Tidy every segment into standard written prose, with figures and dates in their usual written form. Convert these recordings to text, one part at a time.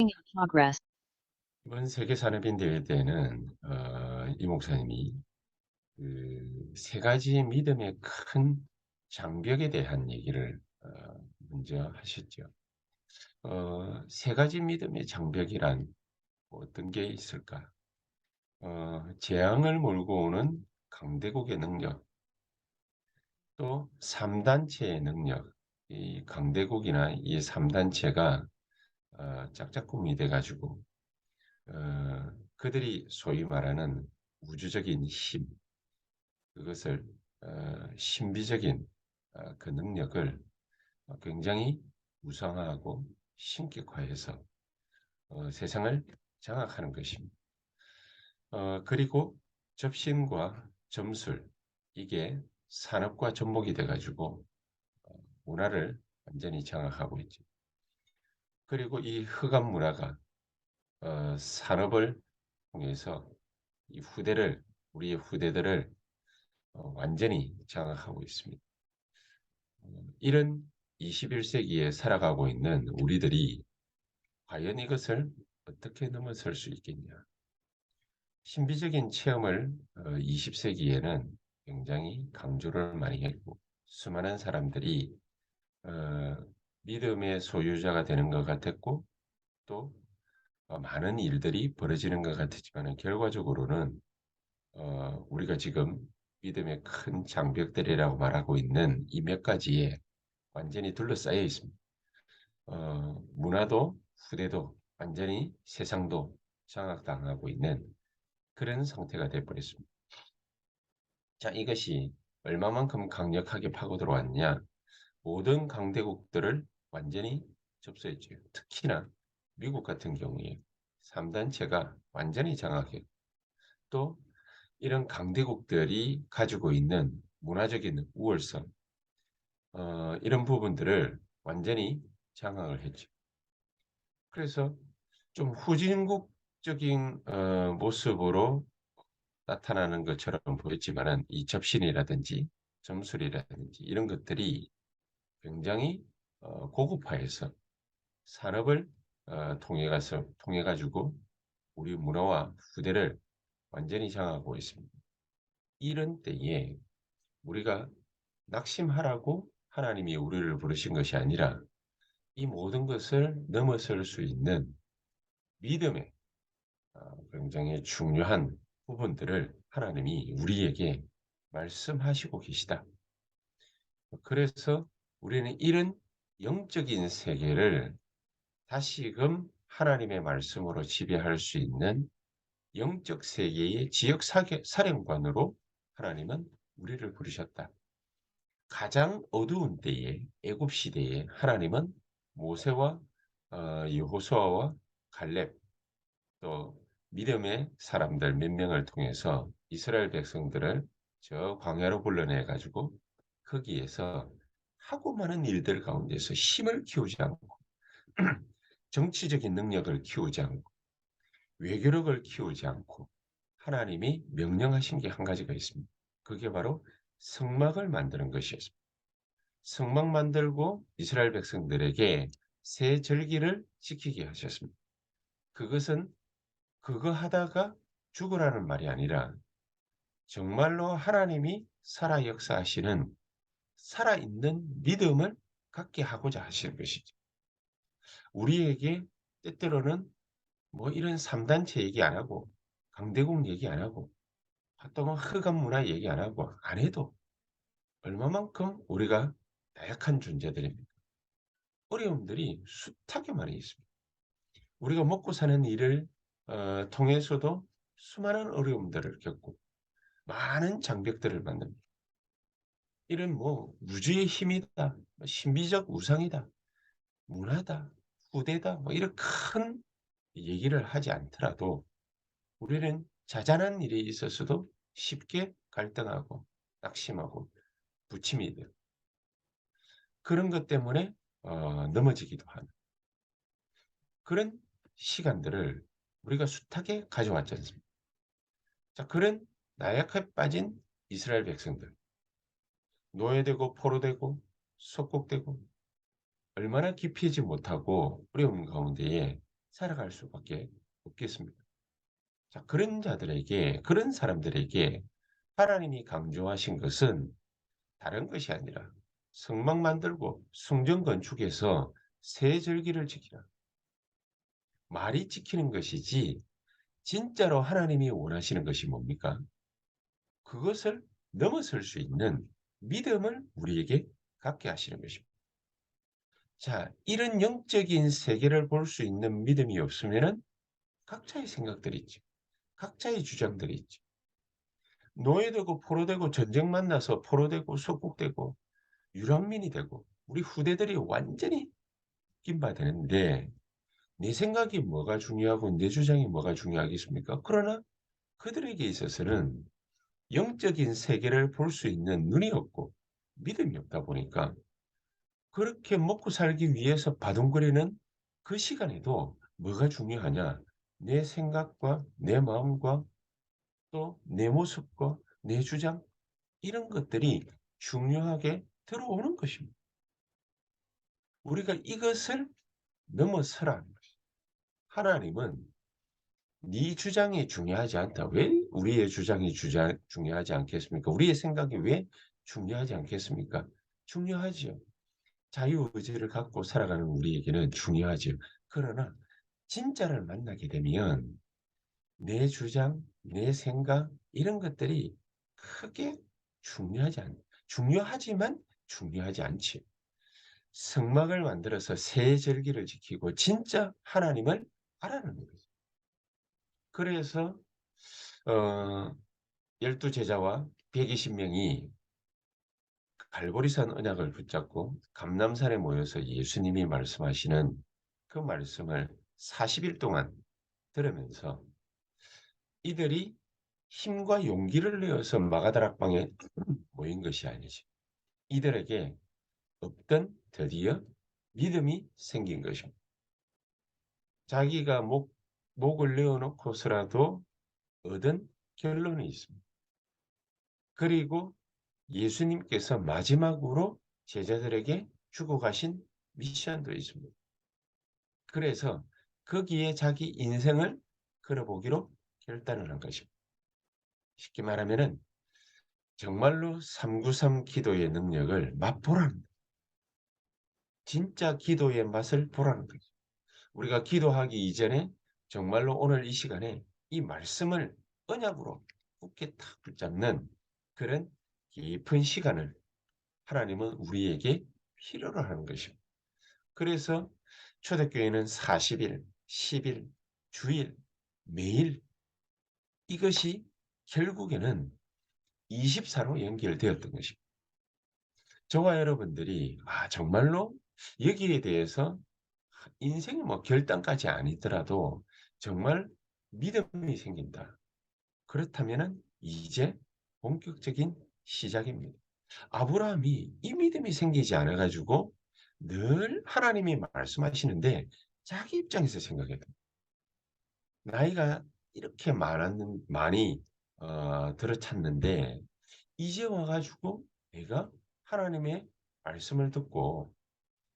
progress. 이번 세계 산업인대회 때는 이 목사님이 그 세 가지 믿음의 큰 장벽에 대한 얘기를 먼저 하셨죠. 세 가지 믿음의 장벽이란 어떤 게 있을까? 재앙을 몰고 오는 강대국의 능력, 또 3단체의 능력. 이 강대국이나 이 3단체가 짝짝꿍이 돼가지고 그들이 소위 말하는 우주적인 힘, 그것을 신비적인 그 능력을 굉장히 우상화하고 신격화해서 세상을 장악하는 것입니다. 그리고 접신과 점술, 이게 산업과 접목이 돼가지고 문화를 완전히 장악하고 있죠. 그리고 이 흑암 문화가 산업을 통해서 이 후대를, 우리의 후대들을 완전히 장악하고 있습니다. 이런 21세기에 살아가고 있는 우리들이 과연 이것을 어떻게 넘어설 수 있겠냐? 신비적인 체험을 20세기에는 굉장히 강조를 많이 했고, 수많은 사람들이 어, 믿음의 소유자가 되는 것 같았고, 또 많은 일들이 벌어지는 것 같았지만 결과적으로는 우리가 지금 믿음의 큰 장벽들이라고 말하고 있는 이 몇 가지에 완전히 둘러싸여 있습니다. 문화도 후대도 완전히 세상도 장악당하고 있는 그런 상태가 되어버렸습니다. 자, 이것이 얼마만큼 강력하게 파고 들어왔냐? 모든 강대국들을 완전히 접수했죠. 특히나 미국 같은 경우에 3단체가 완전히 장악해. 또 이런 강대국들이 가지고 있는 문화적인 우월성, 이런 부분들을 완전히 장악을 했죠. 그래서 좀 후진국적인 모습으로 나타나는 것처럼 보였지만은 이 접신이라든지 점술이라든지 이런 것들이 굉장히 고급화해서 산업을 통해 가지고 우리 문화와 후대를 완전히 장악하고 있습니다. 이런 때에 우리가 낙심하라고 하나님이 우리를 부르신 것이 아니라 이 모든 것을 넘어설 수 있는 믿음의 굉장히 중요한 부분들을 하나님이 우리에게 말씀하시고 계시다. 그래서 우리는 이런 영적인 세계를 다시금 하나님의 말씀으로 지배할 수 있는 영적 세계의 지역 사령관으로 하나님은 우리를 부르셨다. 가장 어두운 때에 애굽 시대에 하나님은 모세와 여호수아와 갈렙, 또 믿음의 사람들 몇 명을 통해서 이스라엘 백성들을 저 광야로 불러내 가지고 거기에서 하고 많은 일들 가운데서 힘을 키우지 않고 정치적인 능력을 키우지 않고 외교력을 키우지 않고 하나님이 명령하신 게 한 가지가 있습니다. 그게 바로 성막을 만드는 것이었습니다. 성막 만들고 이스라엘 백성들에게 새 절기를 지키게 하셨습니다. 그것은 그거 하다가 죽으라는 말이 아니라 정말로 하나님이 살아 역사하시는 살아있는 믿음을 갖게 하고자 하시는 것이죠. 우리에게 때때로는 뭐 이런 3단체 얘기 안 하고 강대국 얘기 안 하고 또 뭐 흑암 문화 얘기 안 하고 안 해도 얼마만큼 우리가 나약한 존재들입니까? 어려움들이 숱하게 많이 있습니다. 우리가 먹고 사는 일을 통해서도 수많은 어려움들을 겪고 많은 장벽들을 만납니다. 이런 뭐 우주의 힘이다, 뭐 신비적 우상이다, 문화다, 후대다, 뭐 이런 큰 얘기를 하지 않더라도 우리는 자잘한 일에 있어서도 쉽게 갈등하고 낙심하고 부침이 돼요. 그런 것 때문에 넘어지기도 하는 그런 시간들을 우리가 숱하게 가져왔지 않습니까? 자, 그런 나약에 빠진 이스라엘 백성들, 노예되고 포로되고 속국되고 얼마나 기피하지 못하고 어려운 가운데에 살아갈 수밖에 없겠습니다. 자, 그런 자들에게, 그런 사람들에게 하나님이 강조하신 것은 다른 것이 아니라 성막 만들고 숭정 건축해서 새 절기를 지키라. 말이 지키는 것이지 진짜로 하나님이 원하시는 것이 뭡니까? 그것을 넘어설 수 있는 믿음을 우리에게 갖게 하시는 것입니다. 자, 이런 영적인 세계를 볼 수 있는 믿음이 없으면은 각자의 생각들이 있죠. 각자의 주장들이 있죠. 노예되고 포로되고 전쟁 만나서 포로되고 속국되고 유랑민이 되고 우리 후대들이 완전히 웃긴 바 되는데 내 생각이 뭐가 중요하고 내 주장이 뭐가 중요하겠습니까? 그러나 그들에게 있어서는 영적인 세계를 볼 수 있는 눈이 없고 믿음이 없다 보니까 그렇게 먹고 살기 위해서 바둥거리는 그 시간에도 뭐가 중요하냐? 내 생각과 내 마음과 또 내 모습과 내 주장 이런 것들이 중요하게 들어오는 것입니다. 우리가 이것을 넘어서라는 것입니다. 하나님은 네 주장이 중요하지 않다. 왜 우리의 주장이 중요하지 않겠습니까? 우리의 생각이 왜 중요하지 않겠습니까? 중요하지요. 자유의지를 갖고 살아가는 우리에게는 중요하지요. 그러나 진짜를 만나게 되면 내 주장, 내 생각 이런 것들이 크게 중요하지만 중요하지 않지요. 성막을 만들어서 새 절기를 지키고 진짜 하나님을 알아내는 거죠. 그래서 어 12 제자와 120 명이 갈보리산 언약을 붙잡고 감람산에 모여서 예수님이 말씀하시는 그 말씀을 40일 동안 들으면서 이들이 힘과 용기를 내어서 마가다락방에 모인 것이 아니죠. 이들에게 없던 드디어 믿음이 생긴 것입니다. 자기가 목을 내어 놓고서라도 얻은 결론이 있습니다. 그리고 예수님께서 마지막으로 제자들에게 주고 가신 미션도 있습니다. 그래서 거기에 자기 인생을 걸어보기로 결단을 한 것입니다. 쉽게 말하면은 정말로 393 기도의 능력을 맛보라는 진짜 기도의 맛을 보라는 거죠. 우리가 기도하기 이전에 정말로 오늘 이 시간에 이 말씀을 언약으로 굳게 탁 붙잡는 그런 깊은 시간을 하나님은 우리에게 필요로 하는 것입니다. 그래서 초대교회는 40일, 10일, 주일, 매일 이것이 결국에는 24로 연결되었던 것입니다. 저와 여러분들이 정말로 여기에 대해서 인생의 뭐 결단까지 아니더라도 정말 믿음이 생긴다. 그렇다면은 이제 본격적인 시작입니다. 아브라함이 이 믿음이 생기지 않아 가지고 늘 하나님이 말씀하시는데 자기 입장에서 생각해도 나이가 이렇게 많이 들어찼는데 이제 와 가지고 내가 하나님의 말씀을 듣고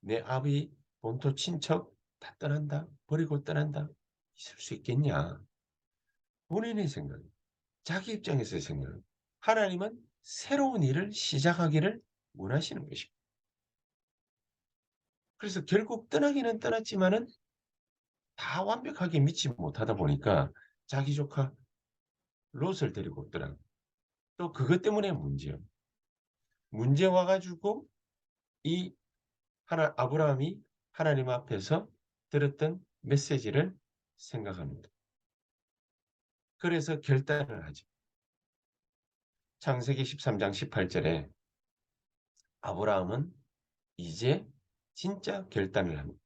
내 아비 본토 친척 다 떠난다. 버리고 떠난다. 있을 수 있겠냐? 본인의 생각, 자기 입장에서의 생각. 하나님은 새로운 일을 시작하기를 원하시는 것입니다. 그래서 결국 떠나기는 떠났지만은 다 완벽하게 믿지 못하다 보니까 자기 조카 롯을 데리고 오더라고요. 또 그것 때문에 문제 와 가지고 이 아브라함이 하나님 앞에서 들었던 메시지를 생각합니다. 그래서 결단을 하죠. 창세기 13장 18절에 아브라함은 이제 진짜 결단을 합니다.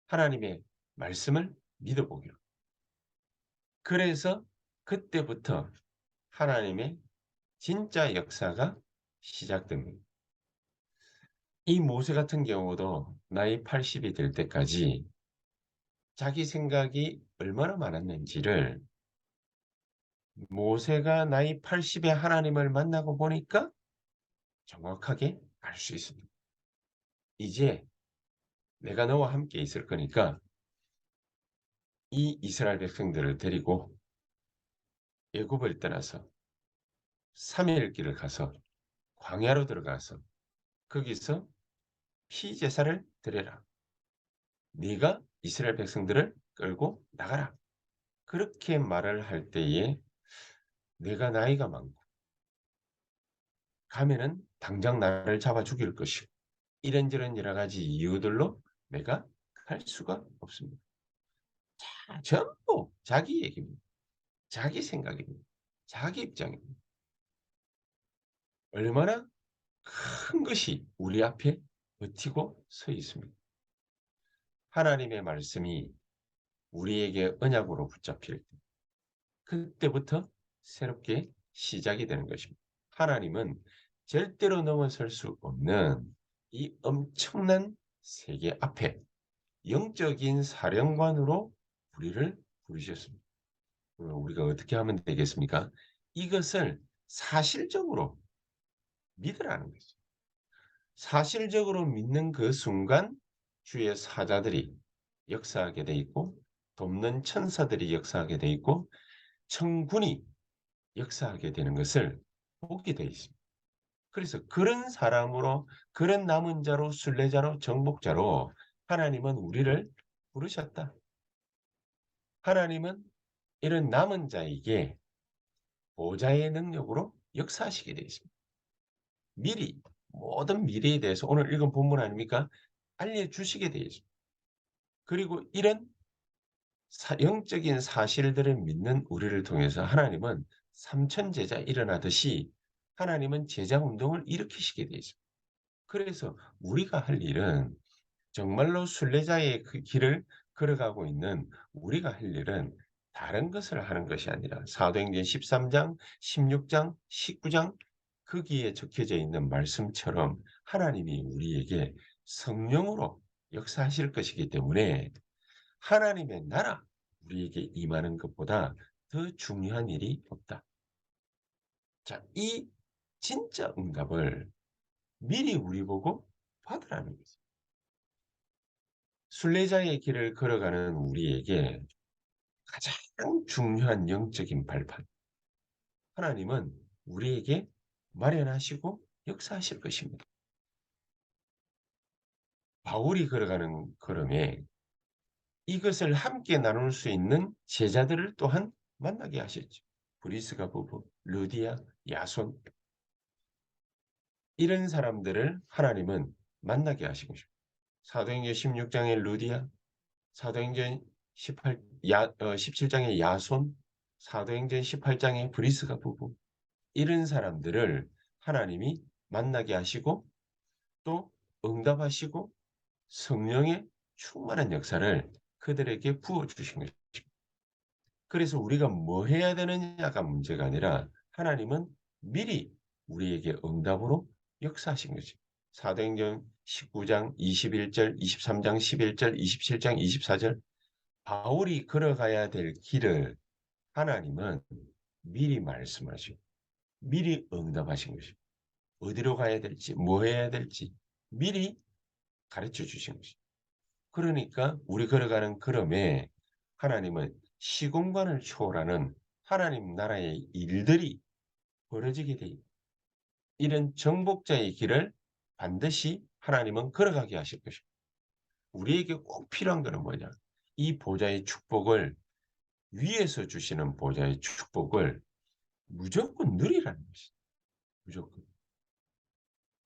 하나님의 말씀을 믿어보기로. 그래서 그때부터 하나님의 진짜 역사가 시작됩니다. 이 모세 같은 경우도 나이 80이 될 때까지 자기 생각이 얼마나 많았는지를 모세가 나이 80에 하나님을 만나고 보니까 정확하게 알 수 있습니다. 이제 내가 너와 함께 있을 거니까 이 이스라엘 백성들을 데리고 애굽을 떠나서 3일 길을 가서 광야로 들어가서 거기서 피제사를 드려라. 네가 이스라엘 백성들을 끌고 나가라. 그렇게 말을 할 때에 내가 나이가 많고 가면은 당장 나를 잡아 죽일 것이고 이런저런 여러 가지 이유들로 내가 갈 수가 없습니다. 전부 자기 얘기입니다. 자기 생각입니다. 자기 입장입니다. 얼마나 큰 것이 우리 앞에 버티고 서 있습니다. 하나님의 말씀이 우리에게 언약으로 붙잡힐 때 그때부터 새롭게 시작이 되는 것입니다. 하나님은 절대로 넘어설 수 없는 이 엄청난 세계 앞에 영적인 사령관으로 우리를 부르셨습니다. 우리가 어떻게 하면 되겠습니까? 이것을 사실적으로 믿으라는 거죠. 사실적으로 믿는 그 순간 주의 사자들이 역사하게 돼 있고 돕는 천사들이 역사하게 돼 있고 천군이 역사하게 되는 것을 보게 돼 있습니다. 그래서 그런 사람으로 그런 남은 자로 순례자로 정복자로 하나님은 우리를 부르셨다. 하나님은 이런 남은 자에게 보좌의 능력으로 역사하시게 되어 있습니다. 미리 모든 미래에 대해서 오늘 읽은 본문 아닙니까? 알려주시게 되어 있습니다. 그리고 이런 영적인 사실들을 믿는 우리를 통해서 하나님은 삼천 제자 일어나듯이 하나님은 제자 운동을 일으키시게 되어 있습니다. 그래서 우리가 할 일은 정말로 순례자의 그 길을 걸어가고 있는 우리가 할 일은 다른 것을 하는 것이 아니라 사도행전 13장, 16장, 19장 거기에 적혀져 있는 말씀처럼 하나님이 우리에게 성령으로 역사하실 것이기 때문에 하나님의 나라 우리에게 임하는 것보다 더 중요한 일이 없다. 자, 이 진짜 응답을 미리 우리 보고 받으라는 거죠. 순례자의 길을 걸어가는 우리에게 가장 중요한 영적인 발판. 하나님은 우리에게 마련하시고 역사하실 것입니다. 바울이 걸어가는 걸음에 이것을 함께 나눌 수 있는 제자들을 또한 만나게 하셨죠. 브리스가 부부, 루디아, 야손 이런 사람들을 하나님은 만나게 하신 것입니다. 사도행전 16장의 루디아, 사도행전 17장의 야손, 사도행전 18장의 브리스가 부부 이런 사람들을 하나님이 만나게 하시고 또 응답하시고 성령의 충만한 역사를 그들에게 부어주신 것입니다. 그래서 우리가 뭐 해야 되느냐가 문제가 아니라 하나님은 미리 우리에게 응답으로 역사하신 거죠. 사도행전 19장 21절, 23장 11절, 27장 24절 바울이 걸어가야 될 길을 하나님은 미리 말씀하시고 미리 응답하신 것입니다. 어디로 가야 될지, 뭐 해야 될지 미리 가르쳐 주신 것입니다. 그러니까 우리 걸어가는 걸음에 하나님은 시공간을 초월하는 하나님 나라의 일들이 벌어지게 돼 있다. 이런 정복자의 길을 반드시 하나님은 걸어가게 하실 것입니다. 우리에게 꼭 필요한 것은 뭐냐? 이 보좌의 축복을 위에서 주시는 보좌의 축복을 무조건 누리라는 것이죠. 무조건.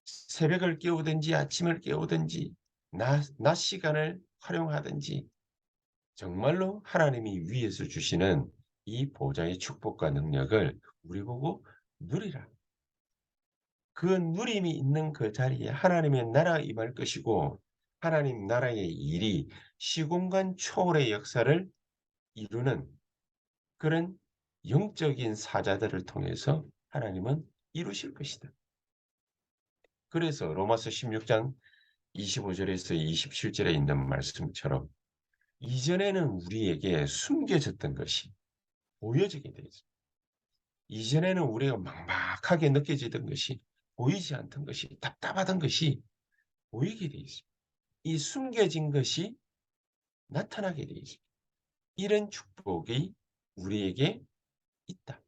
새벽을 깨우든지 아침을 깨우든지 낮 시간을 활용하든지 정말로 하나님이 위에서 주시는 이 보좌의 축복과 능력을 우리 보고 누리라. 그 누림이 있는 그 자리에 하나님의 나라가 임할 것이고 하나님 나라의 일이 시공간 초월의 역사를 이루는 그런 영적인 사자들을 통해서 하나님은 이루실 것이다. 그래서 로마서 16장 25절에서 27절에 있는 말씀처럼 이전에는 우리에게 숨겨졌던 것이 보여지게 돼 있습니다. 이전에는 우리가 막막하게 느껴지던 것이 보이지 않던 것이 답답하던 것이 보이게 돼 있습니다. 이 숨겨진 것이 나타나게 돼 있습니다. 이런 축복이 우리에게 있다.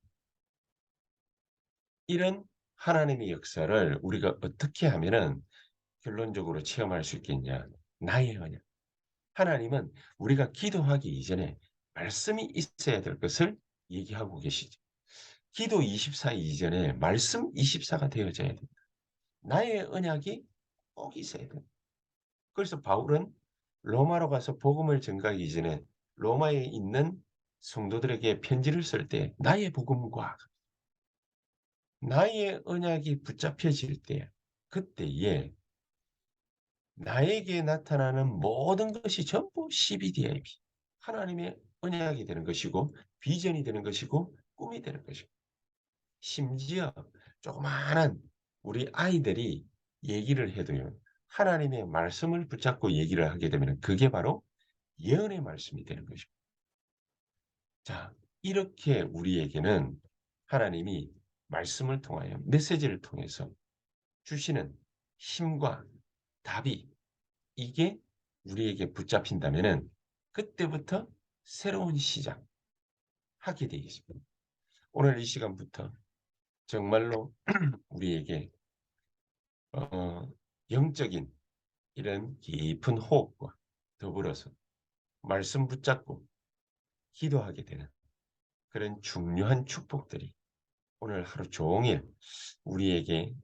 이런 하나님의 역사를 우리가 어떻게 하면은 결론적으로 체험할 수 있겠냐. 나의 언약. 하나님은 우리가 기도하기 이전에 말씀이 있어야 될 것을 얘기하고 계시죠. 기도 24 이전에 말씀 24가 되어져야 된다. 나의 언약이 꼭 있어야 된다. 그래서 바울은 로마로 가서 복음을 전가하기 이전에 로마에 있는 성도들에게 편지를 쓸 때 나의 복음과 나의 언약이 붙잡혀질 때 그때에 나에게 나타나는 모든 것이 전부 CBDIB 하나님의 언약이 되는 것이고 비전이 되는 것이고 꿈이 되는 것이고 심지어 조그마한 우리 아이들이 얘기를 해도요. 하나님의 말씀을 붙잡고 얘기를 하게 되면 그게 바로 예언의 말씀이 되는 것입니다. 자, 이렇게 우리에게는 하나님이 말씀을 통하여 메시지를 통해서 주시는 힘과 답이 이게 우리에게 붙잡힌다면은 그때부터 새로운 시작하게 되어 있습니다. 오늘 이 시간부터 정말로 우리에게 영적인 이런 깊은 호흡과 더불어서 말씀 붙잡고 기도하게 되는 그런 중요한 축복들이 오늘 하루 종일 우리에게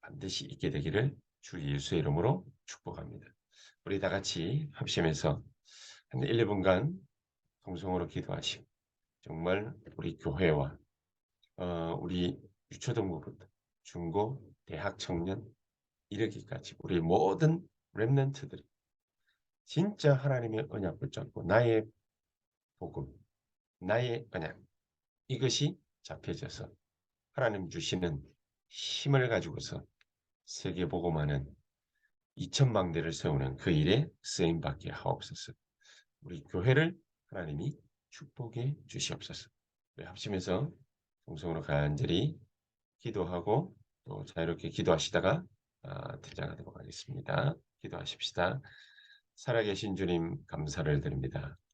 반드시 있게 되기를 주 예수의 이름으로 축복합니다. 우리 다 같이 합심해서 한 1, 2분간 통성으로 기도하시고 정말 우리 교회와 우리 유초등부부터 중고, 대학 청년 이르기까지 우리 모든 렘넌트들이 진짜 하나님의 언약 붙잡고 나의 복음, 나의 언약 이것이 잡혀져서 하나님 주시는 힘을 가지고서 세계 복음화는 2천망대를 세우는 그 일에 쓰임받게 하옵소서. 우리 교회를 하나님이 축복해 주시옵소서. 우리 합심해서 동성으로 간절히 기도하고 또 자유롭게 기도하시다가 퇴장하도록 하겠습니다. 기도하십시다. 살아계신 주님 감사를 드립니다.